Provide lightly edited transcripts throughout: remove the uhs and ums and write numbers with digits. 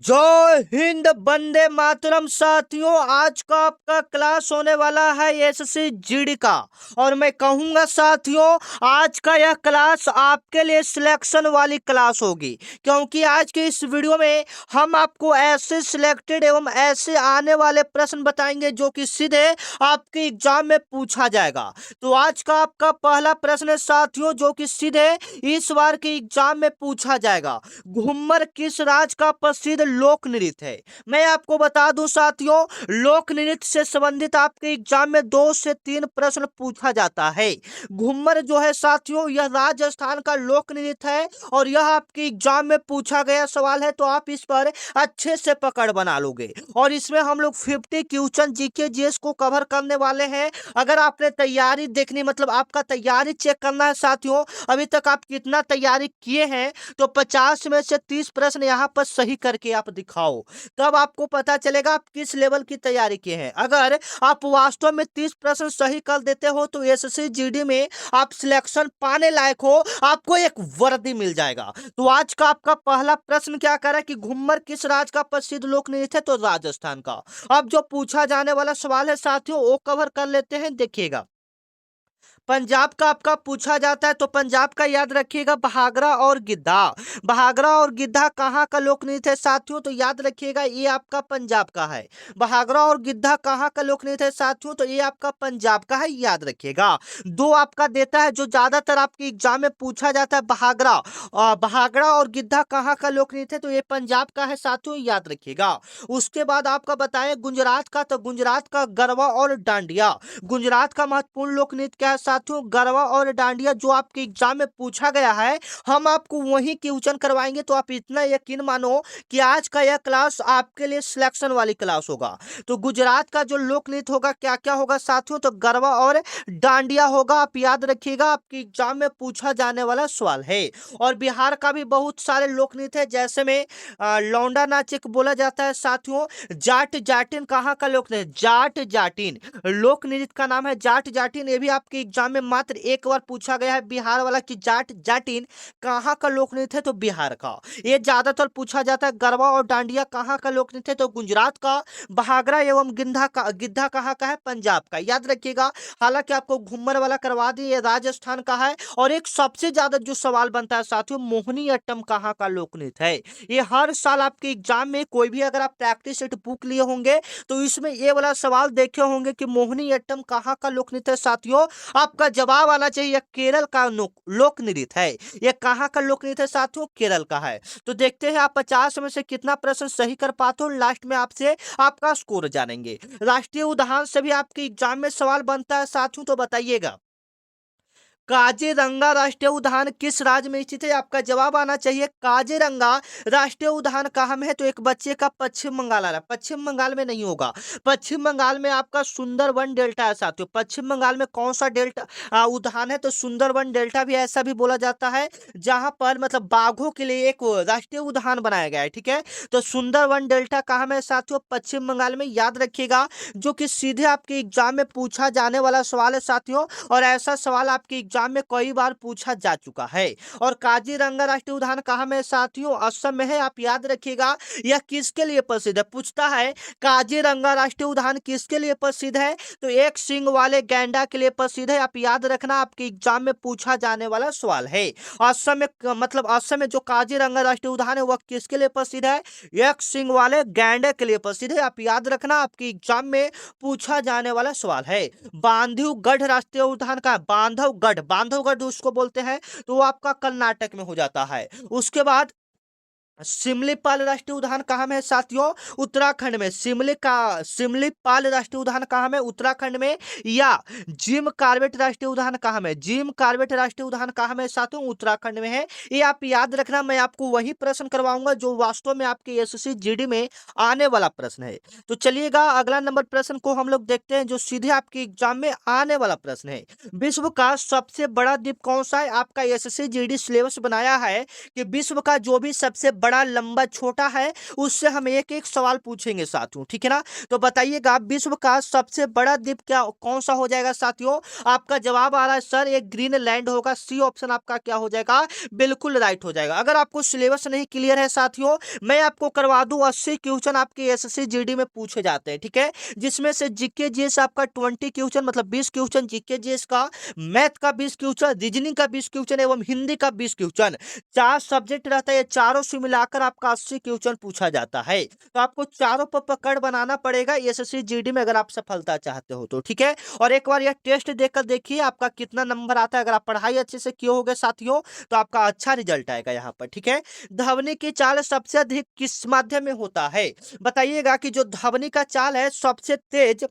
जय हिंद, वंदे मातरम। साथियों, आज का आपका क्लास होने वाला है एसएससी जीडी का। और मैं कहूंगा साथियों, आज का यह क्लास आपके लिए सिलेक्शन वाली क्लास होगी, क्योंकि आज के इस वीडियो में हम आपको ऐसे सिलेक्टेड एवं ऐसे आने वाले प्रश्न बताएंगे जो कि सीधे आपके एग्जाम में पूछा जाएगा। तो आज का आपका पहला प्रश्न है साथियों, जो कि सीधे इस बार के एग्जाम में पूछा जाएगा। घूमर किस राज्य का प्रसिद्ध लोक नृत्य है? मैं आपको बता दूं साथियों, लोक नृत्य से संबंधित आपके एग्जाम में 2 से 3 प्रश्न पूछा जाता है। घूमर जो है साथियों, यह राजस्थान का लोक नृत्य है और यह आपके एग्जाम में पूछा गया सवाल है, तो आप इस पर अच्छे से पकड़ बना लोगे। और इसमें हम लोग 50 क्वेश्चन जीके जीएस को कवर करने वाले हैं। अगर आपने तैयारी देखनी, मतलब आपका तैयारी चेक करना है साथियों, अभी तक आप कितना तैयारी किए हैं, तो 50 में से 30 प्रश्न यहाँ पर सही करके आप दिखाओ, तब आपको पता चलेगा आप किस लेवल की तैयारी किए हैं। अगर आप वास्तव में 30 प्रश्न सही कर देते हो तो एसएससी जीडी में आप सिलेक्शन पाने लायक हो, आपको एक वर्दी मिल जाएगा। तो आज का आपका पहला प्रश्न क्या कह रहा है कि घूमर किस राज्य का प्रसिद्ध लोक नृत्य है? तो राजस्थान का। अब जो पूछा जाने वाला सवाल है साथियों, वो कवर कर लेते हैं, देखिएगा। पंजाब का आपका पूछा जाता है, तो पंजाब का याद रखिएगा भांगड़ा और गिद्धा। भांगड़ा और गिद्धा कहाँ का लोक नृत्य है साथियों? तो याद रखिएगा ये आपका पंजाब का है। भांगड़ा और गिद्धा कहाँ का लोक नृत्य है साथियों? तो ये आपका पंजाब का है, याद रखिएगा। दो आपका देता है जो ज्यादातर आपके एग्जाम में पूछा जाता है, भांगड़ा। भांगड़ा और गिद्धा कहाँ का लोक नृत्य है? तो ये पंजाब का है साथियों, याद रखिएगा। उसके बाद आपका बताएं गुजरात का, तो गुजरात का गरबा और डांडिया। गुजरात का महत्वपूर्ण लोक नृत्य क्या है साथियों? गरबा और डांडिया, जो आपके एग्जाम में पूछा गया है, हम आपको वही क्वेश्चन करवाएंगे। तो आप इतना यकीन मानो कि आज का यह क्लास आपके लिए सिलेक्शन वाली क्लास होगा। तो गुजरात का जो लोक नृत्य होगा, क्या क्या होगा साथियों? तो गरबा और डांडिया होगा। आप याद रखिएगा, आपके एग्जाम में पूछा जाने वाला सवाल है। और बिहार का भी बहुत सारे लोक नृत्य है, जैसे में लौंडा नाच एक बोला जाता है साथियों। जाट जाटिन कहाँ का लोक नृत्य? जाट जाटिन लोक नृत्य का नाम है, जाट जाटिन। ये भी आपके एग्जाम में मात्र एक बार पूछा गया है, बिहार वाला, कि जाट जाटिन कहाँ का लोक नृत्य है? तो बिहार का। ये ज्यादातर पूछा जाता है। गरबा और डांडिया कहाँ का लोक नृत्य है? तो गुजरात का। भांगड़ा एवं गिद्धा कहाँ का है? पंजाब का, याद रखिएगा। हालांकि आपको घूमर वाला करवा दी, ये राजस्थान का है। और एक सबसे ज्यादा जो सवाल बनता है साथियों, मोहिनी अट्टम कहाँ का लोक नृत्य है? ये हर साल आपके एग्जाम में, कोई भी अगर आप प्रैक्टिस सेट बुक लिए होंगे तो इसमें ये वाला सवाल देखे होंगे कि मोहिनी अट्टम कहाँ का लोक नृत्य है साथियों। आपका जवाब आना चाहिए केरल का लोक नृत्य है। ये कहाँ का लोक नृत्य है साथियों? केरल का है। तो देखते हैं आप 50 में से कितना प्रश्न सही कर पाते हो। लास्ट में आपसे आपका स्कोर जानेंगे। राष्ट्रीय उद्यान से भी आपके एग्जाम में सवाल बनता है साथियों, तो बताइएगा काजीरंगा राष्ट्रीय उद्यान किस राज्य में स्थित है? आपका जवाब आना चाहिए काजीरंगा राष्ट्रीय उद्यान कहाँ में है? तो एक बच्चे का पश्चिम बंगाल आ रहा है। पश्चिम बंगाल में नहीं होगा। पश्चिम बंगाल में आपका सुंदरवन डेल्टा है साथियों। पश्चिम बंगाल में कौन सा डेल्टा उद्यान है? तो सुंदरवन डेल्टा भी ऐसा भी बोला जाता है, जहां पर मतलब बाघों के लिए एक राष्ट्रीय उद्यान बनाया गया है, ठीक है। तो सुंदरवन डेल्टा कहाँ में है साथियों? पश्चिम बंगाल में, याद रखिएगा। जो कि सीधे आपके एग्जाम में पूछा जाने वाला सवाल है साथियों, और ऐसा सवाल आपके एग्जाम में कई बार पूछा जा चुका है। और काजीरंगा राष्ट्रीय उद्यान कहाँ में है साथियों? असम में है। आप याद रखिएगा, यह किसके लिए प्रसिद्ध है? पूछता है काजीरंगा राष्ट्रीय उद्यान किसके लिए प्रसिद्ध है? तो एक सींग वाले गैंडा के लिए प्रसिद्ध है। आप याद रखना, आपके एग्जाम में पूछा जाने वाला सवाल है। असम में, मतलब असम में जो काजीरंगा राष्ट्रीय उद्यान है वह किसके लिए प्रसिद्ध है? एक सींग वाले गैंडे के लिए प्रसिद्ध है। आप याद रखना, आपके एग्जाम में पूछा जाने वाला सवाल है। बांधवगढ़ राष्ट्रीय उद्यान का, बांधवगढ़ उसको बोलते हैं, तो वो आपका कर्नाटक में हो जाता है। उसके बाद सिमलीपाल राष्ट्रीय उद्यान कहाँ में है साथियों? उत्तराखंड में। सिमलीपाल राष्ट्रीय उद्यान कहाँ में? उत्तराखंड में। या जिम कार्बेट राष्ट्रीय उद्यान कहाँ में? जिम कार्बेट राष्ट्रीय उद्यान कहाँ में है साथियों? उत्तराखंड में है। ये आप याद रखना, मैं आपको वही प्रश्न करवाऊंगा जो वास्तव में आपके एसएससी जीडी में आने वाला प्रश्न है। तो चलिएगा अगला नंबर प्रश्न को हम लोग देखते हैं, जो सीधे आपके एग्जाम में आने वाला प्रश्न है। विश्व का सबसे बड़ा द्वीप कौन सा है? आपका एसएससी जीडी सिलेबस बनाया है कि विश्व का जो भी सबसे बड़ा लंबा छोटा है उससे हम एक एक सवाल पूछेंगे साथियों, ठीक है ना। तो बताइएगा विश्व का सबसे बड़ा द्वीप क्या कौन सा हो जाएगा साथियों। आपका जवाब आ रहा है सर एक ग्रीनलैंड होगा, सी ऑप्शन आपका क्या हो जाएगा, बिल्कुल राइट हो जाएगा। अगर आपको सिलेबस नहीं क्लियर है साथियों, मैं आपको करवा दूं 80 क्वेश्चन आपके एसएससी जीडी में पूछे जाते हैं, ठीक है। जिसमें से जीके जीएस आपका 20 क्वेश्चन मतलब 20 क्वेश्चन जीके जीएस का, मैथ का 20 क्वेश्चन, रीजनिंग का 20 क्वेश्चन एवं हिंदी का 20 क्वेश्चन, 4 सब्जेक्ट रहता है, ये चारों से मिलाकर आपका 80 क्वेश्चन पूछा जाता है। तो आपको चारों पर पकड़ बनाना पड़ेगा एसएससी जीडी में अगर आप सफलता चाहते हो तो, ठीक है। और एक बार यह टेस्ट देकर देखिए आपका कितना नंबर आता है। अगर आप पढ़ाई अच्छे से किए होगे साथियों तो आपका अच्छा रिजल्ट आएगा यहाँ पर, ठीक है। ध्वनि की चाल सबसे अधिक किस माध्यम में होता है। बताइएगा कि जो ध्वनि का चाल है सबसे तेज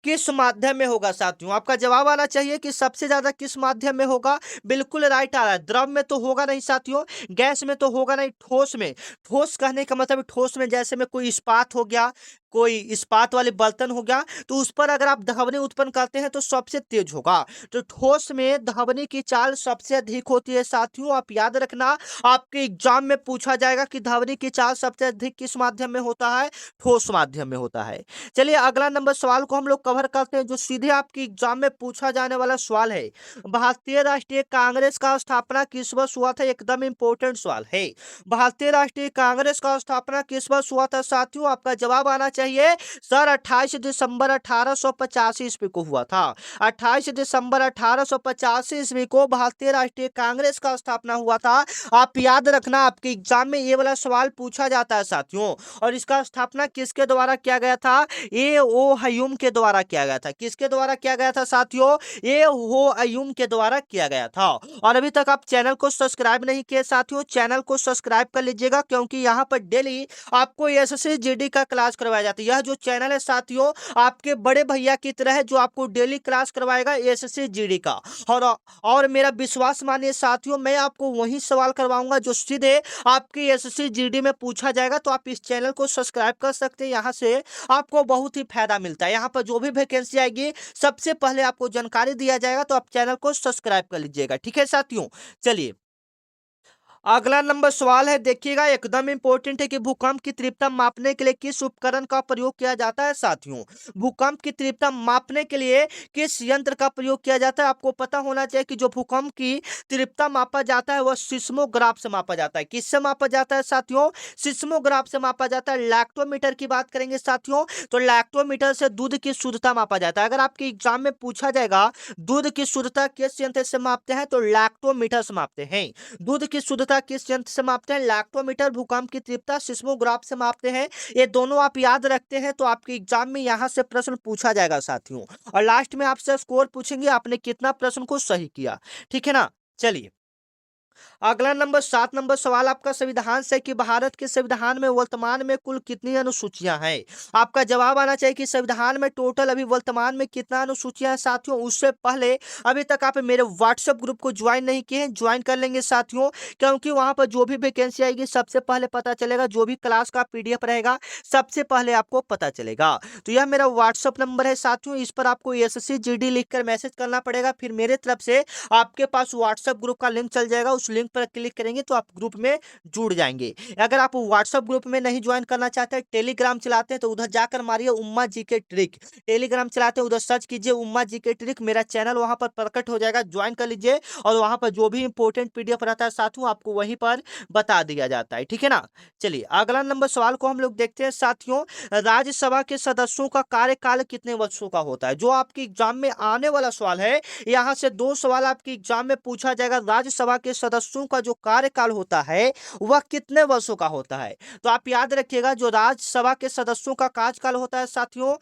किस माध्यम में होगा साथियों। आपका जवाब आना चाहिए कि सबसे ज्यादा किस माध्यम में होगा, बिल्कुल राइट आ रहा है। द्रव में तो होगा नहीं साथियों, गैस में तो होगा नहीं, ठोस में। ठोस कहने का मतलब ठोस में जैसे में कोई इस्पात हो गया, कोई इस्पात वाले बर्तन हो गया, तो उस पर अगर आप ध्वनि उत्पन्न करते हैं तो सबसे तेज होगा। तो ठोस में ध्वनि की चाल सबसे अधिक होती है साथियों, आप याद रखना। आपके एग्जाम में पूछा जाएगा कि ध्वनि की चाल सबसे अधिक किस माध्यम में होता है, ठोस माध्यम में होता है। चलिए अगला नंबर सवाल को हम लोग कवर करते हैं जो सीधे आपके एग्जाम में पूछा जाने वाला सवाल है। भारतीय राष्ट्रीय कांग्रेस का स्थापना किस वर्ष हुआ था, एकदम इंपॉर्टेंट सवाल है। भारतीय राष्ट्रीय कांग्रेस का स्थापना किस वर्ष हुआ था साथियों। आपका जवाब आना चाहिए सर 28 दिसंबर 1885 ईस्वी को हुआ था। 28 दिसंबर 1885 ईस्वी को भारतीय राष्ट्रीय कांग्रेस का स्थापना हुआ था। आप याद रखना आपके एग्जाम में ये वाला सवाल पूछा जाता है साथियों। और इसका स्थापना किसके द्वारा किया गया था, ए ओ हयूम के द्वारा किया गया था। किसके द्वारा किया गया था साथियों, ए ओ हयूम के द्वारा किया गया था। और अभी तक आप चैनल को सब्सक्राइब नहीं किए साथियों, चैनल को सब्सक्राइब कर लीजिएगा क्योंकि यहाँ पर डेली आपको एसएससी जीडी का क्लास करवाया जाता है। यह जो चैनल है साथियों आपके बड़े भैया की तरह है जो आपको डेली क्लास करवाएगा एसएससी जीडी का। और मेरा विश्वास मानिए साथियों, मैं आपको वही सवाल करवाऊंगा जो सीधे आपकी एसएससी जीडी में पूछा जाएगा। तो आप इस चैनल को सब्सक्राइब कर सकते हैं, यहाँ से आपको बहुत ही फायदा मिलता है। यहाँ पर जो भी वैकेंसी आएगी सबसे पहले आपको जानकारी दिया जाएगा, तो आप चैनल को सब्सक्राइब कर लीजिएगा, ठीक है साथियों। चलिए अगला नंबर सवाल है, देखिएगा एकदम इंपॉर्टेंट है कि भूकंप की तीव्रता मापने के लिए किस उपकरण का प्रयोग किया जाता है साथियों। भूकंप की तीव्रता मापने के लिए किस यंत्र का प्रयोग किया जाता है। आपको पता होना चाहिए कि जो भूकंप की तीव्रता मापा जाता है वह सिस्मोग्राफ से मापा जाता है। किससे मापा जाता है साथियों, सिस्मोग्राफ से मापा जाता है। लैक्टोमीटर की बात करेंगे साथियों तो लैक्टोमीटर से दूध की शुद्धता मापा जाता है। अगर आपके एग्जाम में पूछा जाएगा दूध की शुद्धता किस यंत्र से मापते हैं तो लैक्टोमीटर से मापते हैं। दूध की शुद्धता किस यंत्र से मापते हैं, लैक्टोमीटर। भूकंप की तीव्रता सिस्मोग्राफ से मापते हैं। ये दोनों आप याद रखते हैं तो आपके एग्जाम में यहां से प्रश्न पूछा जाएगा साथियों। और लास्ट में आपसे स्कोर पूछेंगे आपने कितना प्रश्न को सही किया, ठीक है ना। चलिए अगला नंबर 7 नंबर सवाल आपका संविधान से कि भारत के संविधान में वर्तमान में कुल कितनी अनुसूचियां हैं। आपका जवाब आना चाहिए कि संविधान में टोटल अभी वर्तमान में कितना अनुसूचियां हैं साथियों। उससे पहले अभी तक आप मेरे व्हाट्सएप ग्रुप को ज्वाइन नहीं किए हैं, ज्वाइन कर लेंगे साथियों क्योंकि वहां पर जो भी वैकेंसी आएगी सबसे पहले पता चलेगा। जो भी क्लास का पीडीएफ रहेगा सबसे पहले आपको पता चलेगा। तो यह मेरा व्हाट्सएप नंबर है साथियों, इस पर आपको एसएससी जीडी लिखकर मैसेज करना पड़ेगा। फिर मेरे तरफ से आपके पास व्हाट्सएप ग्रुप का लिंक चल जाएगा, उस लिंक पर क्लिक करेंगे तो आप ग्रुप में जुड़ जाएंगे। अगर आप व्हाट्सएप ग्रुप में नहीं ज्वाइन करना चाहते हैं, टेलीग्राम चलाते हैं तो उधर जाकर मारिए उम्मा जी के ट्रिक। टेलीग्राम चलाते हैं उधर सर्च कीजिए उम्मा जी के ट्रिक, मेरा चैनल वहां पर प्रकट हो जाएगा, ज्वाइन कर लीजिए। और वहां पर जो भी इंपॉर्टेंट पीडीएफ रहता है साथियों आपको वहीं पर बता दिया जाता है, ठीक है ना। चलिए अगला नंबर सवाल को हम लोग देखते हैं साथियों। राज्यसभा के सदस्यों का कार्यकाल कितने वर्षों का होता है, जो आपके एग्जाम में आने वाला सवाल है। यहां से 2 सवाल आपके एग्जाम में पूछा जाएगा। राज्यसभा के सदस्यों का जो कार्यकाल होता है वह कितने वर्षों का होता है। तो आप याद रखिएगा जो राज्यसभा के सदस्यों का कार्यकाल होता है साथियों,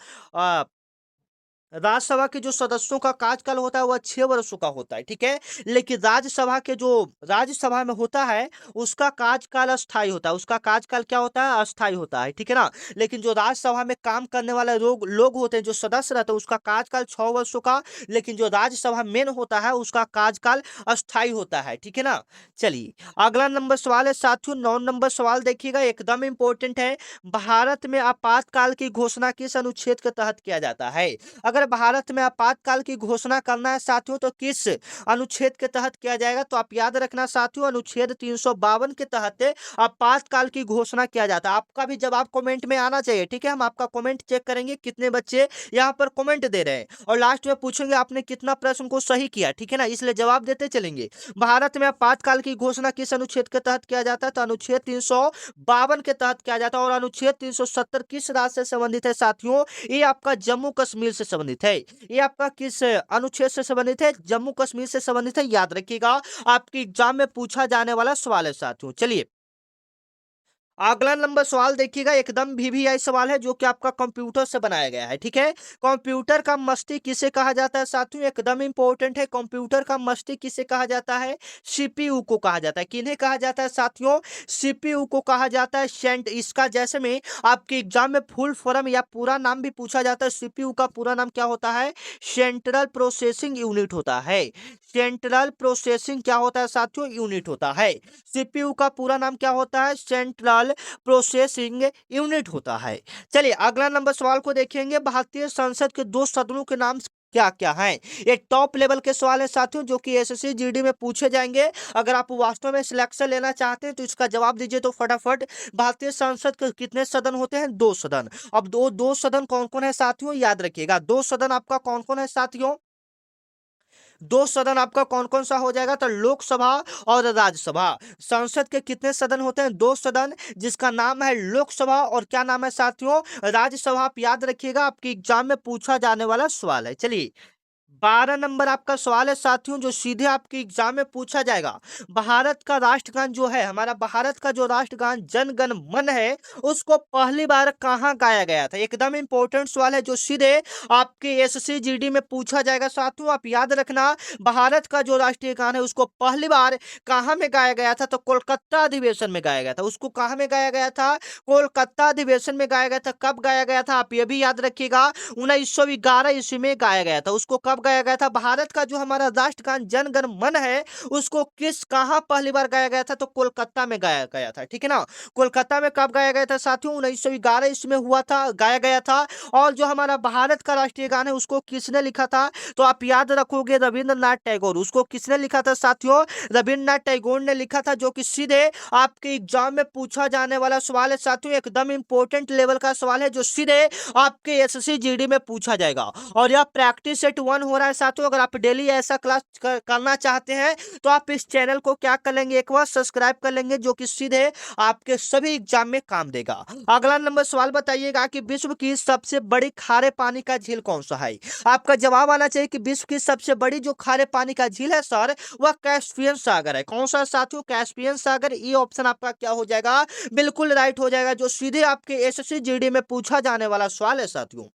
राज्यसभा के जो सदस्यों का कार्यकाल होता है वह 6 वर्षों का होता है, ठीक है। लेकिन राज्यसभा के जो राज्यसभा में होता है उसका कार्यकाल अस्थायी होता है। उसका कार्यकाल क्या होता है, अस्थायी होता है, ठीक है ना। लेकिन जो राज्यसभा में काम करने वाले लोग होते हैं, जो सदस्य रहते हैं, उसका कार्यकाल 6 वर्षों का। लेकिन जो राज्यसभा मेन होता है उसका कार्यकाल अस्थायी होता है, ठीक है ना। चलिए अगला नंबर सवाल है साथियों 9 नंबर सवाल देखिएगा, एकदम इंपॉर्टेंट है। भारत में आपातकाल की घोषणा किस अनुच्छेद के तहत किया जाता है। अगर अगर भारत में आपातकाल की घोषणा करना है साथियों तो किस अनुच्छेद के तहत किया जाएगा? तो आप याद रखना साथियों, अनुच्छेद 352 के तहत आपातकाल की घोषणा किया जाता है। आपका भी जवाब कमेंट में आना चाहिए, ठीक है। हम आपका कमेंट चेक करेंगे कितने बच्चे यहाँ पर कमेंट दे रहे हैं, और लास्ट में पूछेंगे आपने कितना प्रश्न को सही किया, ठीक है ना, इसलिए जवाब देते चलेंगे। भारत में आपातकाल की घोषणा किस अनुच्छेद के तहत किया जाता है? तो अनुच्छेद 352 के तहत किया जाता है। और अनुच्छेद 370 किस राज्य से संबंधित है साथियों? ये आपका जम्मू कश्मीर से संबंधित है। ये आपका किस अनुच्छेद से संबंधित है? जम्मू कश्मीर से संबंधित है, याद रखिएगा, आपके एग्जाम में पूछा जाने वाला सवाल है साथियों। चलिए अगला नंबर सवाल देखिएगा, एकदम वीवीआई सवाल है जो कि आपका कंप्यूटर से बनाया गया है, ठीक है। कंप्यूटर का मस्तिष्क किसे कहा जाता है साथियों? एकदम इंपॉर्टेंट है, कंप्यूटर का मस्तिष्क किसे कहा जाता है? सीपीयू को कहा जाता है। किन्हें कहा जाता है साथियों? सीपीयू को कहा जाता है। सेंट इसका जैसे में आपके एग्जाम में फुल फॉर्म या पूरा नाम भी पूछा जाता है। सीपीयू का पूरा नाम क्या होता है? सेंट्रल प्रोसेसिंग यूनिट होता है। सेंट्रल प्रोसेसिंग क्या होता है साथियों? यूनिट होता है। सीपीयू का पूरा नाम क्या होता है? सेंट्रल प्रोसेसिंग यूनिट होता है। चलिए अगला नंबर सवाल को देखेंगे, भारतीय संसद के दो सदनों के नाम क्या क्या हैं? ये टॉप लेवल के सवाल है साथियों जो कि एसएससी जीडी में पूछे जाएंगे। अगर आप वास्तव में सिलेक्शन लेना चाहते हैं तो इसका जवाब दीजिए तो फटाफट। भारतीय संसद के कितने सदन होते हैं? दो सदन। अब दो सदन कौन कौन है साथियों? याद रखिएगा, दो सदन आपका कौन कौन है साथियों? दो सदन आपका कौन कौन सा हो जाएगा? तो लोकसभा और राज्यसभा। संसद के कितने सदन होते हैं? दो सदन, जिसका नाम है लोकसभा और क्या नाम है साथियों? राज्यसभा। आप याद रखिएगा, आपके एग्जाम में पूछा जाने वाला सवाल है। चलिए 12 नंबर आपका सवाल है साथियों जो सीधे आपके एग्जाम में पूछा जाएगा। भारत का राष्ट्रगान जो है, हमारा भारत का जो राष्ट्रगान जन गण मन है, उसको पहली बार कहाँ गाया गया था? एकदम इंपॉर्टेंट सवाल है जो सीधे आपके एसएससी जीडी में पूछा जाएगा साथियों। आप याद रखना, भारत का जो राष्ट्रीय गान है उसको पहली बार कहाँ में गाया गया था? तो कोलकाता अधिवेशन में गाया गया था। उसको कहाँ में गाया गया था? कोलकाता अधिवेशन में गाया गया था। कब गाया गया था? आप ये भी याद रखिएगा, 1911 ईस्वी में गाया गया था। उसको कब गाया गया था? भारत का जो हमारा राष्ट्रगान जन गण मन है उसको कहाँ पहली बार गाया गया था? तो कोलकाता में गाया गया था, ठीक है ना। कोलकाता में कब गाया गया था साथियों? 1911 ईस्वी में हुआ था, गाया गया था। और जो हमारा भारत का राष्ट्रीय गान है उसको किसने लिखा था? तो आप याद रखोगे, रविंद्रनाथ टैगोर। उसको किसने लिखा था साथियों? रविंद्रनाथ टैगोर ने लिखा था, जो कि सीधे आपके एग्जाम में पूछा जाने वाला सवाल है साथियों। एकदम इंपॉर्टेंट लेवल का सवाल है जो सीधे आपके एसएससी जीडी में पूछा जाएगा। और यह प्रैक्टिस सेट 1 हो रहा है साथियों। अगर आप डेली ऐसा क्लास करना चाहते हैं तो आप इस चैनल को क्या कर लेंगे? एक बार सब्सक्राइब कर लेंगे, जो कि सीधे आपके सभी एग्जाम में काम देगा। अगला नंबर सवाल बताइएगा कि विश्व की सबसे बड़ी खारे पानी का झील कौन सा है? आपका जवाब आना चाहिए कि विश्व की सबसे बड़ी जो खारे पानी का झील है सर, वह कैस्पियन सागर है। कौन सा साथियों? कैस्पियन सागर। ये ऑप्शन आपका क्या हो जाएगा? बिल्कुल राइट हो जाएगा, जो सीधे आपके एसएससी जीडी में पूछा जाने वाला सवाल है साथियों।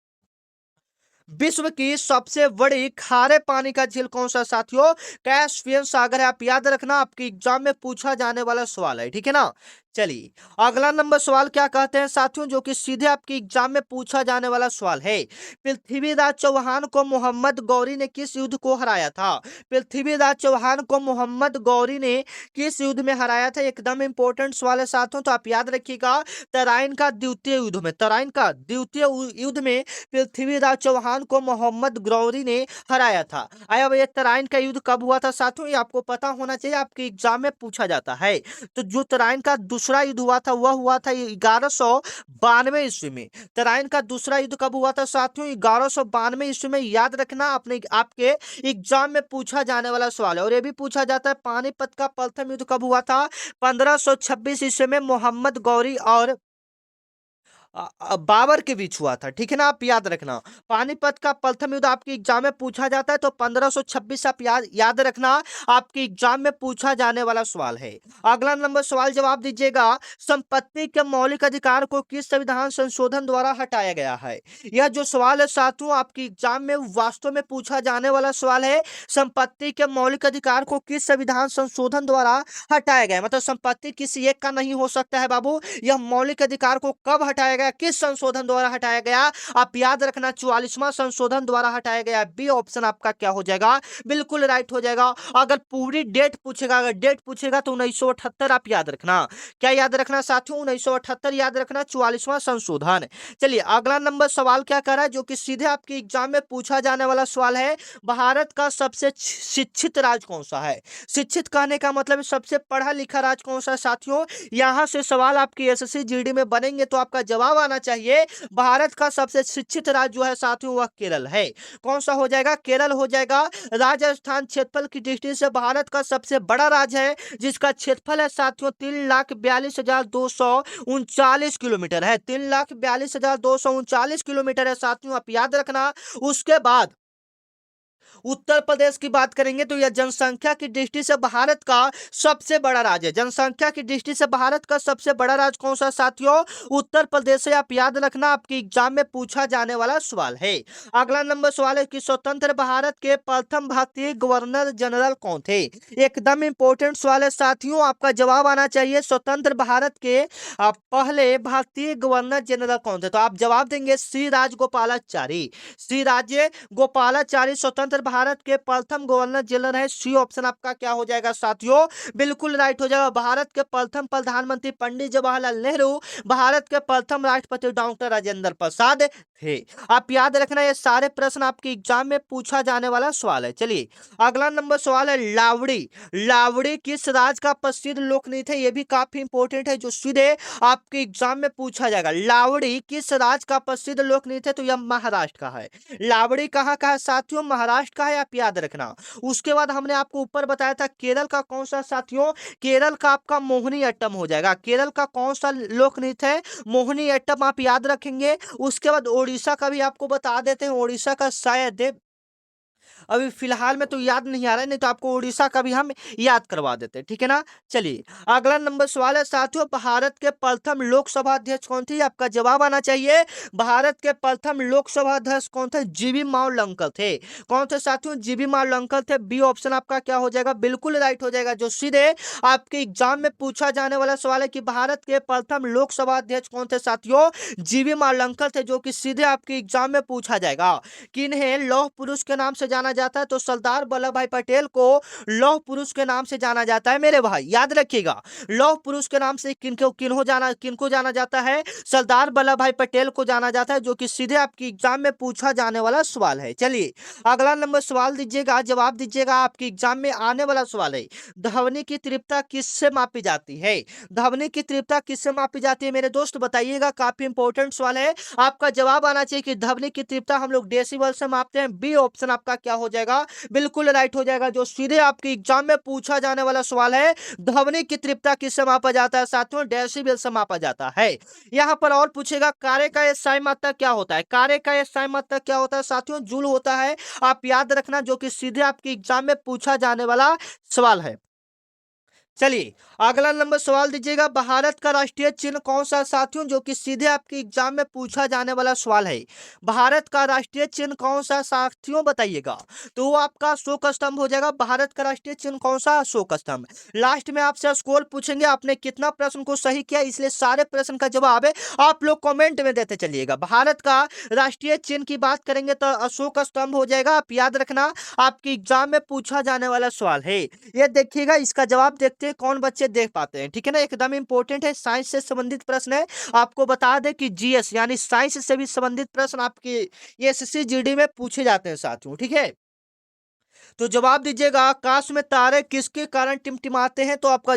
विश्व की सबसे बड़ी खारे पानी का झील कौन सा साथियों? कैस्पियन सागर है। आप याद रखना, आपके एग्जाम में पूछा जाने वाला सवाल है, ठीक है ना। चलिए अगला नंबर सवाल क्या कहते हैं साथियों, जो कि सीधे आपके एग्जाम में पूछा जाने वाला सवाल है। पृथ्वीराज चौहान को मोहम्मद गौरी ने किस युद्ध को हराया था? पृथ्वीराज चौहान को मोहम्मद गौरी ने किस युद्ध में हराया था? एकदम इंपॉर्टेंट सवाल है साथियों, तो आप याद रखिएगा, तराइन का द्वितीय युद्ध में, तराइन का द्वितीय युद्ध में पृथ्वीराज चौहान को मोहम्मद गौरी ने हराया था। अब ये तराइन का युद्ध कब हुआ था साथियों? ये आपको पता होना चाहिए, आपके एग्जाम में पूछा जाता है। तो जो तराइन का दूसरा युद्ध हुआ था वह हुआ था 1192 ईस्वी में। तराइन का दूसरा युद्ध कब हुआ था साथियों? 1192 ईस्वी में। याद रखना, अपने आपके एग्जाम में पूछा जाने वाला सवाल है। और यह भी पूछा जाता है, पानीपत का प्रथम युद्ध कब हुआ था? 1526 ईस्वी में मोहम्मद गौरी और बाबर के बीच हुआ था, ठीक है ना। आप याद रखना, पानीपत का प्रथम युद्ध आपके एग्जाम में पूछा जाता है, तो 1526 आप याद रखना, आपके एग्जाम में पूछा जाने वाला सवाल है। अगला नंबर सवाल जवाब दीजिएगा, संपत्ति के मौलिक अधिकार को किस संविधान संशोधन द्वारा हटाया गया है? यह जो सवाल है साथियों, आपके एग्जाम में वास्तव में पूछा जाने वाला सवाल है। संपत्ति के मौलिक अधिकार को किस संविधान संशोधन द्वारा हटाया गया? मतलब संपत्ति किसी एक का नहीं हो सकता है बाबू। यह मौलिक अधिकार को कब हटाया गया गया? किस संशोधन द्वारा हटाया गया? आप याद रखना 44वां संशोधन द्वारा हटाया गया। बी ऑप्शन आपका क्या हो जाएगा? बिल्कुल राइट हो जाएगा। अगर पूरी डेट पूछेगा, अगर डेट पूछेगा तो 1978 आप याद रखना। क्या याद रखना साथियों? 1978 याद रखना, 44वां संशोधन। चलिए अगला नंबर सवाल क्या कर रहा है, जो कि सीधे आपके एग्जाम में पूछा जाने वाला सवाल है। भारत का सबसे शिक्षित राज्य कौन सा है? शिक्षित कहने का मतलब सबसे पढ़ा लिखा राज्य कौन सा है साथियों? यहां से सवाल आपकी एसएससी जीडी में बनेंगे तो आपका जवाब आना चाहिए भारत का सबसे शिक्षित राज्य जो है साथियों वह केरल है। कौन सा हो जाएगा? केरल हो जाएगा। राजस्थान क्षेत्रफल की दृष्टि से भारत का सबसे बड़ा राज्य है, जिसका क्षेत्रफल है साथियों 3,42,239 किलोमीटर है। 3,42,239 किलोमीटर है साथियों, आप याद रखना। उसके बाद उत्तर प्रदेश की बात करेंगे तो यह जनसंख्या की दृष्टि से भारत का सबसे बड़ा राज्य है। जनसंख्या की दृष्टि से भारत का सबसे बड़ा राज्य कौन सा साथियों? उत्तर प्रदेश है। आप याद रखना, आपके एग्जाम में पूछा जाने वाला सवाल है। अगला नंबर सवाल है कि स्वतंत्र भारत के प्रथम भारतीय गवर्नर जनरल कौन थे? एकदम इंपॉर्टेंट सवाल है साथियों, आपका जवाब आना चाहिए स्वतंत्र भारत के पहले भारतीय गवर्नर जनरल कौन थे? तो आप जवाब देंगे श्री राजगोपालाचारी। श्री राज्य गोपालाचारी स्वतंत्र भारत के प्रथम गवर्नर जनरल है। सी ऑप्शन आपका क्या हो जाएगा साथियों? बिल्कुल राइट हो जाएगा। भारत के प्रथम प्रधानमंत्री पंडित जवाहरलाल नेहरू, भारत के प्रथम राष्ट्रपति डॉक्टर राजेंद्र प्रसाद थे। आप याद रखना, ये सारे प्रश्न आपके एग्जाम में पूछा जाने वाला सवाल है। चलिए अगला नंबर सवाल है लावड़ी। लावड़ी किस राज्य का प्रसिद्ध लोक नृत्य है? ये भी काफी इंपॉर्टेंट है, जो सीधे आपके एग्जाम में पूछा जाएगा। लावड़ी किस राज्य का प्रसिद्ध लोक नृत्य है? तो यह महाराष्ट्र का है। लावड़ी कहाँ का है साथियों? महाराष्ट्र का है, आप याद रखना। उसके बाद हमने आपको ऊपर बताया था केरल का कौन सा साथियों? केरल का आपका मोहिनी अट्टम हो जाएगा। केरल का कौन सा लोक नृत्य है? मोहिनी अट्टम, आप याद रखेंगे। उसके बाद ओडिशा का भी आपको बता देते हैं। ओडिशा का शायद अभी फिलहाल में तो याद नहीं आ रहा है, नहीं तो आपको उड़ीसा का भी हम याद करवा देते हैं, ठीक है ना। चलिए अगला नंबर सवाल है साथियों, भारत के प्रथम लोकसभा अध्यक्ष कौन थे? आपका जवाब आना चाहिए। भारत के प्रथम लोकसभा अध्यक्ष कौन थे? जीवी मावलंकर थे। कौन थे साथियों? जीवी मावलंकर थे। बी ऑप्शन आपका क्या हो जाएगा? बिल्कुल राइट हो जाएगा। जो सीधे आपके एग्जाम में पूछा जाने वाला सवाल है कि भारत के प्रथम लोकसभा अध्यक्ष कौन थे साथियों? जीवी मावलंकर थे, जो कि सीधे आपके एग्जाम में पूछा जाएगा। किन्हें लौह पुरुष के नाम से जाना जाता है? तो सरदार वल्लभ भाई पटेल को लौह पुरुष के नाम से जाना जाता है मेरे भाई, याद रखिएगा। लौह पुरुष के नाम से किनको जाना जाता है? सरदार वल्लभ भाई पटेल को जाना जाता है, जो कि सीधे आपकी एग्जाम में पूछा जाने वाला सवाल है। चलिए अगला नंबर सवाल दीजिएगा, जवाब दीजिएगा। आपकी एग्जाम में आने वाला सवाल है, ध्वनि की तीव्रता किससे मापी जाती है? ध्वनि की तीव्रता किससे मापी जाती है मेरे दोस्त? बताइएगा, काफी इंपॉर्टेंट सवाल है। आपका जवाब आना चाहिए कि ध्वनि की तीव्रता हम लोग डेसिबल से मापते हैं। बी ऑप्शन आपका क्या हो जाएगा? बिल्कुल राइट हो जाएगा। जो सीधे आपके एग्जाम में पूछा जाने वाला सवाल है, ध्वनि की तीव्रता किससे मापा जाता है साथियों? डेसिबल से मापा जाता है। यहां पर और पूछेगा कार्य का एसआई मात्रक क्या होता है? कार्य का एसआई मात्रक क्या होता है साथियों? जूल होता है, आप याद रखना, जो कि सीधे आपके एग्जाम में पूछा जाने वाला सवाल है। चलिए अगला नंबर सवाल दीजिएगा, भारत का राष्ट्रीय चिन्ह कौन सा साथियों? जो कि सीधे आपके एग्जाम में पूछा जाने वाला सवाल है। भारत का राष्ट्रीय चिन्ह कौन सा साथियों? बताइएगा। तो वो आपका अशोक स्तंभ हो जाएगा। भारत का राष्ट्रीय चिन्ह कौन सा? अशोक स्तंभ। लास्ट में आपसे स्कोर पूछेंगे, आपने कितना प्रश्न को सही किया, इसलिए सारे प्रश्न का जवाब है आप लोग कॉमेंट में देते चलिएगा। भारत का राष्ट्रीय चिन्ह की बात करेंगे तो अशोक स्तंभ हो जाएगा, आप याद रखना। आपके एग्जाम में पूछा जाने वाला सवाल है। ये देखिएगा, इसका जवाब देखते हैं कौन बच्चे देख पाते हैं, ठीक है ना। एकदम इंपॉर्टेंट है, साइंस से संबंधित प्रश्न है। आपको बता दें कि जीएस यानी साइंस से भी संबंधित प्रश्न आपके एसएससी जीडी में पूछे जाते हैं साथियों, ठीक है। तो जवाब दीजिएगा, आकाश में तारे किसके कारण टिमटिमाते हैं? तो आपका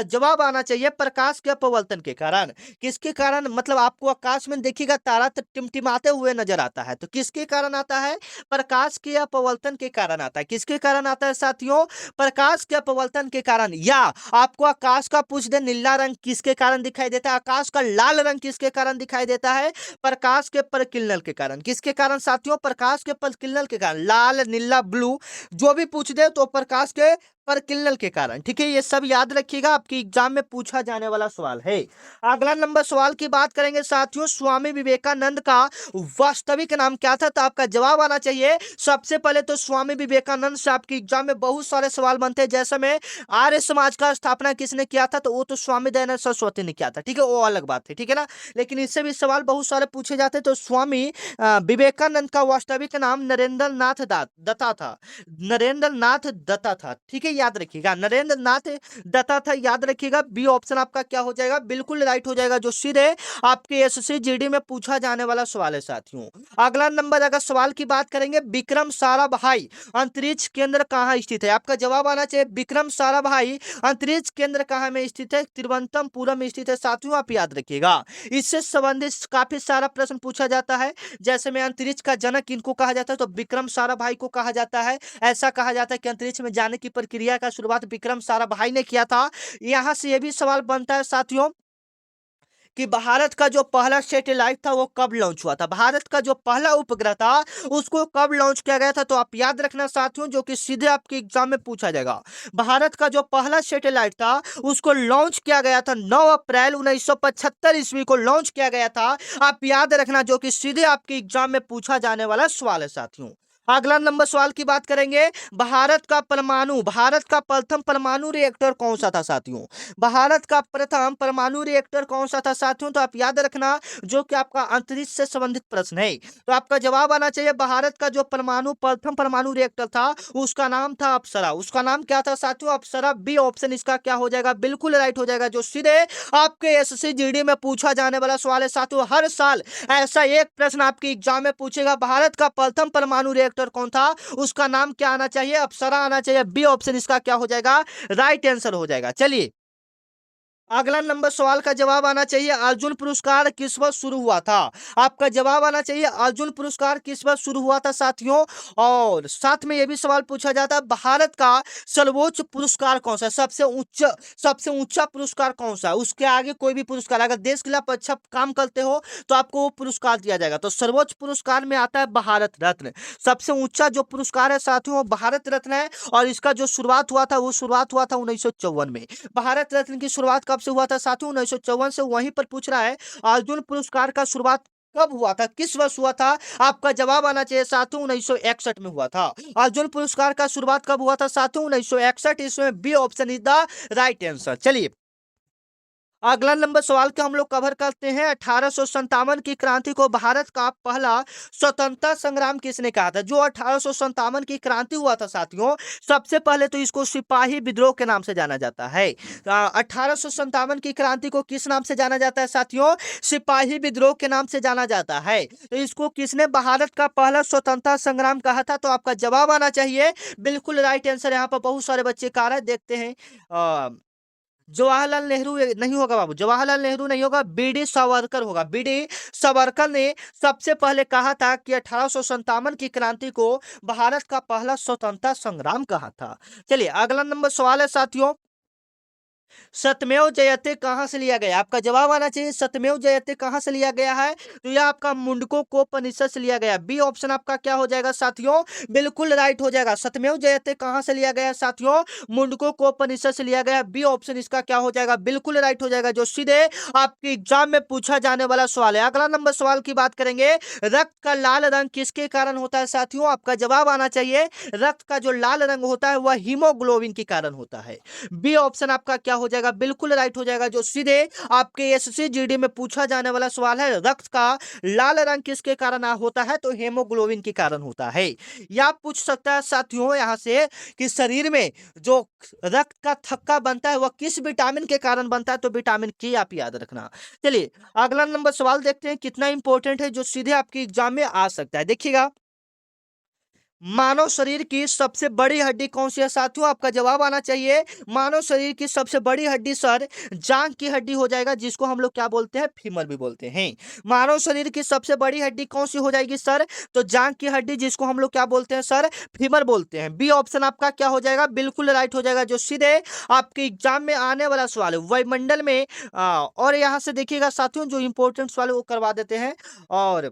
जवाब आना चाहिए प्रकाश के अपवर्तन के कारण। किसके कारण? मतलब आपको आकाश में देखिएगा तारा तो टिमटिमाते हुए नजर आता है, तो किसके कारण आता है? प्रकाश के अपवर्तन के कारण आता है। किसके कारण आता है साथियों? प्रकाश के अपवर्तन के कारण। या आपको आकाश का पूछ दे, नीला रंग किसके कारण दिखाई देता है? आकाश का लाल रंग किसके कारण दिखाई देता है? प्रकाश के परिकिरणल के कारण। किसके कारण साथियों? प्रकाश के परिकिरणल के कारण। लाल, नीला, ब्लू जो भी पूछ दे तो प्रकाश के परकिल्नल के कारण। ठीक है, ये सब याद रखिएगा, आपके एग्जाम में पूछा जाने वाला सवाल है। अगला नंबर सवाल की बात करेंगे साथियों, स्वामी विवेकानंद का वास्तविक नाम क्या था? तो आपका जवाब आना चाहिए सबसे पहले तो स्वामी विवेकानंद से आपके एग्जाम में बहुत सारे सवाल बनते हैं। जैसे में आर्य समाज का स्थापना किसने किया था? तो वो तो स्वामी दयानंद सरस्वती ने किया था। ठीक है, वो अलग बात है। ठीक है ना, लेकिन इससे भी सवाल बहुत सारे पूछे जाते हैं। तो स्वामी विवेकानंद का वास्तविक नाम नरेंद्र नाथ दत्ता था। नरेंद्र नाथ दत्ता था। ठीक है, याद रखिएगा, नरेंद्र नाथ दत्ता था, याद रखिएगा। बी ऑप्शन आपका क्या हो जाएगा? बिल्कुल राइट हो जाएगा, जो सीधे आपके एसएससी जीडी में पूछा जाने वाला सवाल है साथियों। अगला नंबर अगर सवाल की बात करेंगे, विक्रम साराभाई अंतरिक्ष केंद्र कहाँ स्थित है? आपका जवाब आना चाहिए विक्रम साराभाई अंतरिक्ष केंद्र कहाँ में स्थित है? तिरुवनंतपुरम में स्थित है साथियों, आप याद रखिएगा। इससे संबंधित काफी सारा प्रश्न पूछा जाता है। जैसे में अंतरिक्ष का जनक इनको कहा जाता है, तो विक्रम साराभाई को कहा जाता है। ऐसा कहा जाता है कि अंतरिक्ष में जाने की प्रक्रिया का शुरुआत विक्रम साराभाई ने किया था। यहां से यह भी सवाल बनता है साथियों कि भारत का जो पहला सैटेलाइट था वो कब लॉन्च हुआ था? भारत का जो पहला उपग्रह था उसको कब लॉन्च किया गया था? तो आप याद रखना साथियों, जो कि सीधे आपके एग्जाम में पूछा जाएगा। भारत का जो पहला सैटेलाइट था उसको लॉन्च किया गया था 9 अप्रैल 1975 ईस्वी को लॉन्च किया गया था। आप याद रखना, जो कि सीधे आपके एग्जाम में पूछा जाने वाला सवाल है साथियों। अगला नंबर सवाल की बात करेंगे, भारत का प्रथम परमाणु रिएक्टर कौन सा था साथियों? भारत का प्रथम परमाणु रिएक्टर कौन सा था साथियों? तो आप याद रखना, जो कि आपका अंतरिक्ष से संबंधित प्रश्न है। तो आपका जवाब आना चाहिए भारत का जो प्रथम परमाणु रिएक्टर था उसका नाम था अप्सरा। उसका नाम क्या था साथियों? अप्सरा। बी ऑप्शन इसका क्या हो जाएगा? बिल्कुल राइट हो जाएगा, जो सीधे आपके एसएससी जीडी में पूछा जाने वाला सवाल है साथियों। हर साल ऐसा एक प्रश्न आपके एग्जाम में पूछेगा, भारत का प्रथम परमाणु रिएक्टर कौन था? उसका नाम क्या आना चाहिए? अप्सरा आना चाहिए। बी ऑप्शन इसका क्या हो जाएगा? राइट आंसर हो जाएगा। चलिए, अगला नंबर सवाल का जवाब आना चाहिए, अर्जुन पुरस्कार किस वर्ष शुरू हुआ था? आपका जवाब आना चाहिए अर्जुन पुरस्कार किस वर्ष शुरू हुआ था साथियों। और साथ में यह भी सवाल पूछा जाता है, भारत का सर्वोच्च पुरस्कार कौन सा है? सबसे ऊंचा पुरस्कार कौन सा है? उसके आगे कोई भी पुरस्कार, अगर देश के लिए आप अच्छा काम करते हो तो आपको वो पुरस्कार दिया जाएगा। तो सर्वोच्च पुरस्कार में आता है भारत रत्न। सबसे ऊंचा जो पुरस्कार है साथियों वो भारत रत्न है। और इसका जो शुरुआत हुआ था वो शुरुआत हुआ था 1954 में। भारत रत्न की शुरुआत कब से हुआ था साथियों? 1954 से। वहीं पर पूछ रहा है अर्जुन पुरस्कार का शुरुआत कब हुआ था, किस वर्ष हुआ था? आपका जवाब आना चाहिए साथियों 1961 में हुआ था। अर्जुन पुरस्कार का शुरुआत कब हुआ था साथियों? 1961 इसमें B option is the right answer. चलिए, अगला नंबर सवाल का हम लोग कवर करते हैं, 1857 की क्रांति को भारत का पहला स्वतंत्रता संग्राम किसने कहा था? जो 1857 की क्रांति हुआ था साथियों, सबसे पहले तो इसको सिपाही विद्रोह के नाम से जाना जाता है। 1857 की क्रांति को किस नाम से जाना जाता है साथियों? सिपाही विद्रोह के नाम से जाना जाता है। तो इसको किसने भारत का पहला स्वतंत्रता संग्राम कहा था? तो आपका जवाब आना चाहिए बिल्कुल राइट आंसर। यहाँ पर बहुत सारे बच्चे कह रहे हैं, देखते हैं। जवाहरलाल नेहरू नहीं होगा बाबू, जवाहरलाल नेहरू नहीं होगा, बीडी सावरकर होगा। बीडी सावरकर ने सबसे पहले कहा था कि 1857 की क्रांति को भारत का पहला स्वतंत्रता संग्राम कहा था। चलिए, अगला नंबर सवाल है साथियों, सत्यमेव जयते कहां से लिया गया? आपका जवाब आना चाहिए सत्यमेव जयते कहां से लिया गया है? तो यह आपका मुंडकोपनिषद से लिया गया। बी ऑप्शन आपका क्या हो जाएगा साथियों? बिल्कुल राइट हो जाएगा। सत्यमेव जयते कहां से लिया गया साथियों? मुंडकोपनिषद से लिया गया। बी ऑप्शन इसका क्या हो जाएगा? बिल्कुल राइट हो जाएगा, जो सीधे आपके एग्जाम में पूछा जाने वाला सवाल है। अगला नंबर सवाल की बात करेंगे, रक्त का लाल रंग किसके कारण होता है साथियों? आपका जवाब आना चाहिए रक्त का जो लाल रंग होता है वह हीमोग्लोबिन के कारण होता है। बी ऑप्शन आपका क्या हो जाएगा? बिल्कुल राइट हो जाएगा, जो सीधे आपके एसएससी जीडी में पूछा जाने वाला सवाल है। रक्त का लाल रंग किसके कारण होता है? तो हेमोग्लोबिन के कारण होता है। या पूछ सकता है साथियों यहां से कि शरीर में जो रक्त का थक्का बनता है वह किस विटामिन के कारण बनता है? तो विटामिन के, आप याद रखना। चलिए, अगला नंबर सवाल देखते हैं कितना इंपॉर्टेंट है, जो सीधे आपके एग्जाम में आ सकता है। देखिएगा, मानव शरीर की सबसे बड़ी हड्डी कौन सी है साथियों? आपका जवाब आना चाहिए मानव शरीर की सबसे बड़ी हड्डी सर जांघ की हड्डी हो जाएगा, जिसको हम लोग क्या बोलते हैं? फीमर भी बोलते हैं। मानव शरीर की सबसे बड़ी हड्डी कौन सी हो जाएगी सर? तो जांघ की हड्डी, जिसको हम लोग क्या बोलते हैं सर? फीमर बोलते हैं। बी ऑप्शन आपका क्या हो जाएगा? बिल्कुल राइट हो जाएगा, जो सीधे आपके एग्जाम में आने वाला सवाल है वायुमंडल में। और यहां से देखिएगा साथियों, जो इंपॉर्टेंट सवाल है वो करवा देते हैं। और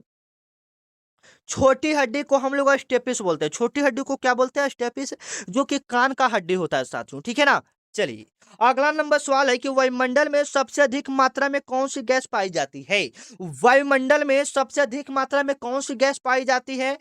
छोटी हड्डी को हम लोग स्टेपिस बोलते हैं। छोटी हड्डी को क्या बोलते हैं? स्टेपिस, जो कि कान का हड्डी होता है साथियों, ठीक है ना। चलिए, अगला नंबर सवाल है कि वायुमंडल में सबसे अधिक मात्रा में कौन सी गैस पाई जाती है? वायुमंडल में सबसे अधिक मात्रा में कौन सी गैस पाई जाती है?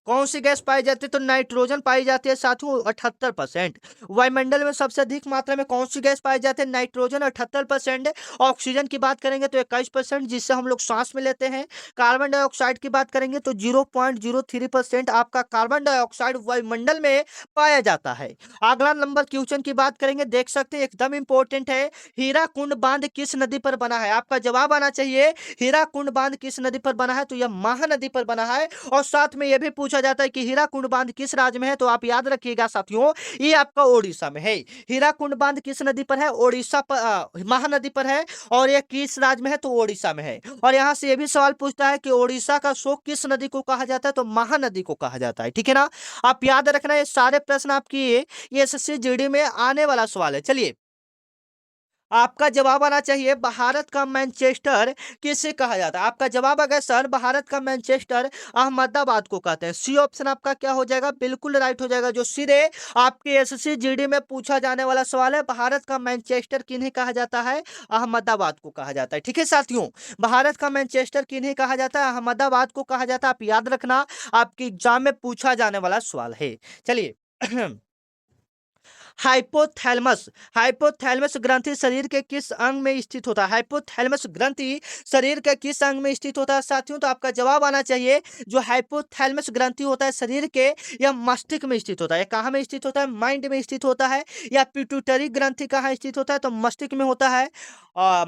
कौन सी गैस पाई जाती है? तो नाइट्रोजन पाई जाती है साथियों, 78%। वायुमंडल में सबसे अधिक मात्रा में कौन सी गैस पाई जाती है? नाइट्रोजन, 78%। ऑक्सीजन की बात करेंगे तो 21%, जिससे हम लोग सांस में लेते हैं। कार्बन डाइऑक्साइड की बात करेंगे तो 0.03% आपका कार्बन डाइऑक्साइड वायुमंडल में पाया जाता है। अगला नंबर क्वेश्चन की बात करेंगे, देख सकते हैं एकदम इंपॉर्टेंट है। हीराकुंड बांध किस नदी पर बना है? आपका जवाब आना चाहिए, हीराकुंड बांध किस नदी पर बना है? तो यह महानदी पर बना है। और साथ में यह भी पूछा जाता है कि हीराकुंड बांध किस राज्य में है? तो आप याद रखिएगा साथियों, ये आपका ओडिशा में है। हीराकुंड बांध किस नदी पर है? ओडिशा पर, महानदी पर है। और यह किस राज्य में है? तो ओडिशा में है। और यहां से यह भी सवाल पूछता है कि ओडिशा का शोक किस नदी को कहा जाता है? तो महानदी को कहा जाता है, ठीक है ना। आप याद रखना, ये सारे प्रश्न आपकी ये एसएससी जीडी में आने वाला सवाल है। चलिए, आपका जवाब आना चाहिए, भारत का मैनचेस्टर किसे कहा जाता है? आपका जवाब आ गया सर, भारत का मैनचेस्टर अहमदाबाद को कहते हैं। सी ऑप्शन आपका क्या हो जाएगा? बिल्कुल राइट हो जाएगा, जो सीधे आपके एसएससी जीडी में पूछा जाने वाला सवाल है। भारत का मैनचेस्टर किन्हें कहा जाता है? अहमदाबाद को कहा जाता है, ठीक है साथियों। भारत का मैनचेस्टर किन्हें कहा जाता है? अहमदाबाद को कहा जाता है। आप याद रखना, आपके एग्जाम में पूछा जाने वाला सवाल है। चलिए हाइपोथैलेमस, हाइपोथैलेमस ग्रंथि शरीर के किस अंग में स्थित होता है? हाइपोथैलेमस ग्रंथि शरीर के किस अंग में स्थित होता है साथियों? तो आपका जवाब आना चाहिए, जो हाइपोथैलेमस ग्रंथि होता है शरीर के, यह मस्तिष्क में स्थित होता है। कहाँ में स्थित होता है? माइंड में स्थित होता है। या पिट्यूटरी ग्रंथि कहाँ स्थित होता है? तो मस्तिष्क में होता है।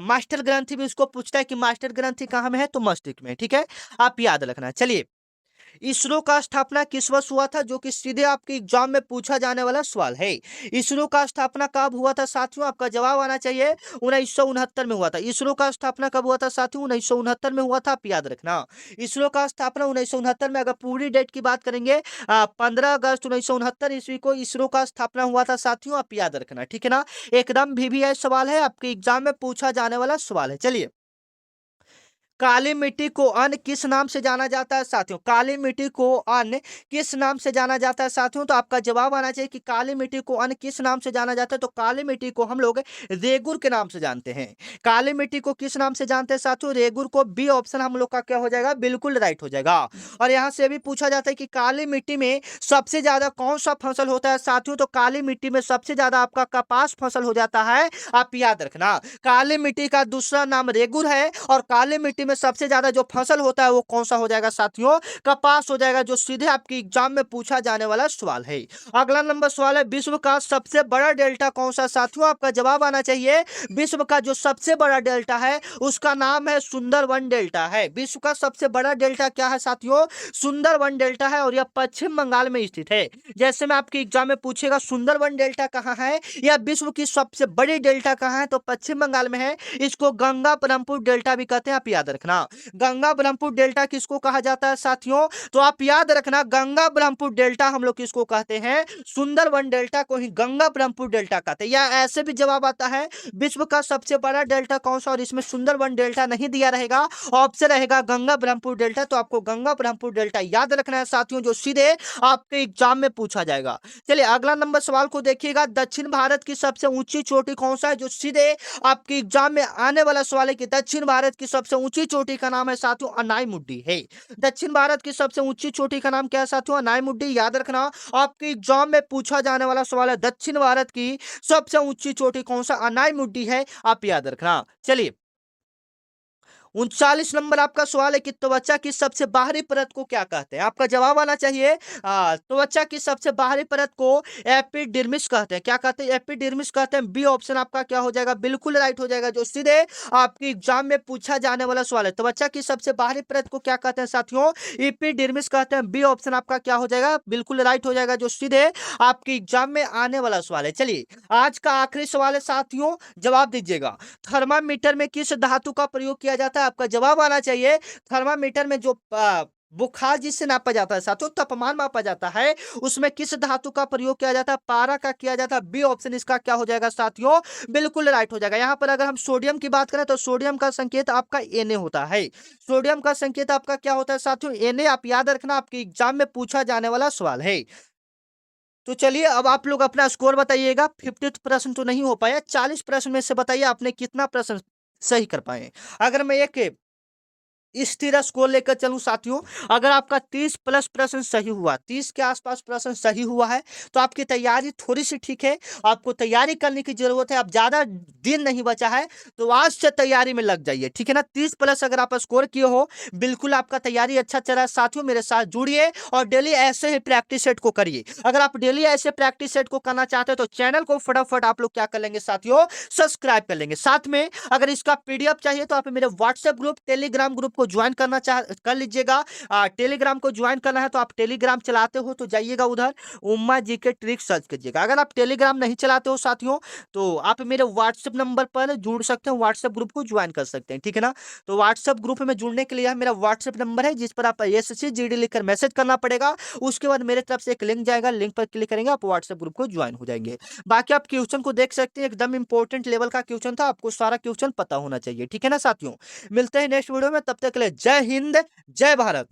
मास्टर ग्रंथि भी उसको पूछता है कि मास्टर ग्रंथि कहाँ में है? तो मस्तिष्क में, ठीक है, आप याद रखना। चलिए, इसरो का स्थापना किस वर्ष हुआ था? जो कि सीधे आपके एग्जाम में पूछा जाने वाला सवाल है। इसरो का स्थापना कब हुआ था साथियों? आपका जवाब आना चाहिए, 1969 में हुआ था। इसरो का स्थापना कब हुआ था साथियों? 1969 में हुआ था, आप याद रखना। इसरो का स्थापना 1969 में, अगर पूरी डेट की बात करेंगे 15 अगस्त 1969 ईस्वी को इसरो का स्थापना हुआ था साथियों, आप याद रखना, ठीक है ना। एकदम VVI सवाल है, आपके एग्जाम में पूछा जाने वाला सवाल है। चलिए, काली मिट्टी को अन्य किस नाम से जाना जाता है साथियों? काली मिट्टी को अन्य किस नाम से जाना जाता है साथियों? तो आपका जवाब आना चाहिए कि काली मिट्टी को अन्य किस नाम से जाना जाता है? तो काली मिट्टी को हम लोग रेगुर के नाम से जानते हैं। काली मिट्टी को किस नाम से जानते हैं साथियों? रेगुर को। बी ऑप्शन हम लोग का क्या हो जाएगा? बिल्कुल राइट हो जाएगा। और यहाँ से भी पूछा जाता है कि काली मिट्टी में सबसे ज्यादा कौन सा फसल होता है साथियों? तो काली मिट्टी में सबसे ज्यादा आपका कपास फसल हो जाता है, आप याद रखना। काली मिट्टी का दूसरा नाम रेगुर है। और काली मिट्टी में सबसे ज्यादा जो फसल होता है वो कौन सा हो जाएगा साथियों? कपास हो जाएगा, जो सीधे आपके एग्जाम में पूछा जाने वाला सवाल है। अगला नंबर सवाल है, विश्व का सबसे बड़ा डेल्टा कौन सा साथियों? आपका जवाब आना चाहिए, विश्व का जो सबसे बड़ा डेल्टा है उसका नाम है सुंदरवन डेल्टा है। विश्व का सबसे बड़ा डेल्टा क्या है साथियों? सुंदरवन डेल्टा है। और यह पश्चिम बंगाल में स्थित है। जैसे मैं आपके एग्जाम में पूछेगा सुंदरवन डेल्टा कहाँ है, या विश्व की सबसे बड़ी डेल्टा कहाँ है, तो पश्चिम बंगाल में है। इसको गंगा ब्रह्मपुत्र डेल्टा भी कहते हैं, आप याद रखना। गंगा ब्रह्मपुत्र डेल्टा किसको कहा जाता है साथियों? तो आप याद रखना, गंगा ब्रह्मपुत्र डेल्टा हम लोग किसको कहते हैं? सुंदरवन डेल्टा को ही गंगा ब्रह्मपुत्र डेल्टा कहते हैं। या ऐसे भी जवाब आता है, विश्व का सबसे बड़ा डेल्टा कौन सा, और इसमें सुंदरवन डेल्टा नहीं दिया रहेगा, ऑप्शन रहेगा गंगा ब्रह्मपुत्र डेल्टा। तो आपको गंगा ब्रह्मपुत्र डेल्टा याद रखना है साथियों, जो सीधे आपके एग्जाम में पूछा जाएगा। चलिए, अगला नंबर सवाल को देखिएगा, दक्षिण भारत की सबसे ऊंची चोटी कौन सा है? जो सीधे आपके एग्जाम में आने वाला सवाल है कि दक्षिण भारत की सबसे ऊंची चोटी का नाम है साथियों अनाईमुड्डी है। दक्षिण भारत की सबसे ऊंची चोटी का नाम क्या है साथियों? अनाईमुड्डी, याद रखना। आपके एग्जाम में पूछा जाने वाला सवाल है, दक्षिण भारत की सबसे ऊंची चोटी कौन सा? अनाईमुड्डी है, आप याद रखना। चलिए, 39 नंबर आपका सवाल है कि त्वचा की सबसे बाहरी परत को क्या कहते हैं? आपका जवाब आना चाहिए, त्वचा की सबसे बाहरी परत को एपिडर्मिस कहते हैं। क्या कहते हैं? एपिडर्मिस कहते हैं। बी ऑप्शन आपका क्या हो जाएगा? बिल्कुल राइट हो जाएगा, जो सीधे आपके एग्जाम में पूछा जाने वाला सवाल है। त्वचा की सबसे बाहरी परत को क्या कहते हैं साथियों? एपिडर्मिस कहते हैं। बी ऑप्शन आपका क्या हो जाएगा? बिल्कुल राइट हो जाएगा, जो सीधे आपके एग्जाम में आने वाला सवाल है। चलिए, आज का आखिरी सवाल है साथियों, जवाब दीजिएगा। थर्मामीटर में किस धातु का प्रयोग किया जाता है? आपका जवाब आना चाहिए, थर्मामीटर में जो बुखार जिससे नापा जाता है साथियों, तापमान मापा जाता है, उसमें किस धातु का प्रयोग किया जाता है? पारा का किया जाता है। बी ऑप्शन इसका क्या हो जाएगा साथियों? बिल्कुल राइट हो जाएगा। यहाँ पर अगर हम सोडियम की बात करें तो सोडियम का संकेत आपका Na होता है। सोडियम का संकेत आपका क्या होता है साथियों? Na। आप याद रखना, आपके एग्जाम में पूछा जाने वाला सवाल है। तो चलिए अब आप लोग अपना स्कोर बताइएगा। 50 प्रश्न तो नहीं हो पाया, 40 प्रश्न में से बताइए आपने कितना प्रश्न सही कर पाए। अगर मैं एक स्थिर स्कोर लेकर चलूं साथियों, अगर आपका 30 प्लस प्रश्न सही हुआ, 30 के आसपास प्रश्न सही हुआ है, तो आपकी तैयारी थोड़ी सी ठीक है। आपको तैयारी करने की जरूरत है। अब ज्यादा दिन नहीं बचा है, तो आज से तैयारी में लग जाइए, ठीक है ना। 30 प्लस अगर आप स्कोर किए हो, बिल्कुल आपका तैयारी अच्छा चल रहा है साथियों, मेरे साथ जुड़िए और डेली ऐसे ही प्रैक्टिस सेट को करिए। अगर आप डेली ऐसे प्रैक्टिस सेट को करना चाहते हो तो चैनल को फटाफट आप लोग क्या कर लेंगे साथियों? सब्सक्राइब कर लेंगे। साथ में अगर इसका पीडीएफ चाहिए तो आप मेरे व्हाट्सएप ग्रुप, टेलीग्राम ग्रुप को ज्वाइन करना चाह कर लीजिएगा। टेलीग्राम को ज्वाइन करना है तो आप टेलीग्राम चलाते हो तो जाइएगा उधर, उम्मा जी के ट्रिक सर्च कीजिएगा। अगर आप टेलीग्राम नहीं चलाते हो साथियों, तो आप मेरे व्हाट्सएप नंबर पर जुड़ सकते हैं, व्हाट्सएप ग्रुप को ज्वाइन कर सकते हैं, ठीक है ना। तो व्हाट्सएप ग्रुप में जुड़ने के लिए मेरा व्हाट्सएप नंबर है, जिस पर आप एसएससी जीडी लिखकर मैसेज करना पड़ेगा। उसके बाद मेरे तरफ से एक लिंक जाएगा, लिंक पर क्लिक करेंगे, आप व्हाट्सएप ग्रुप को ज्वाइन हो जाएंगे। बाकी आप क्वेश्चन को देख सकते हैं, एकदम इंपॉर्टेंट लेवल का क्वेश्चन था, आपको सारा क्वेश्चन पता होना चाहिए, ठीक है ना साथियों। मिलते हैं नेक्स्ट वीडियो में, तब तक के लिए जय हिंद, जय भारत।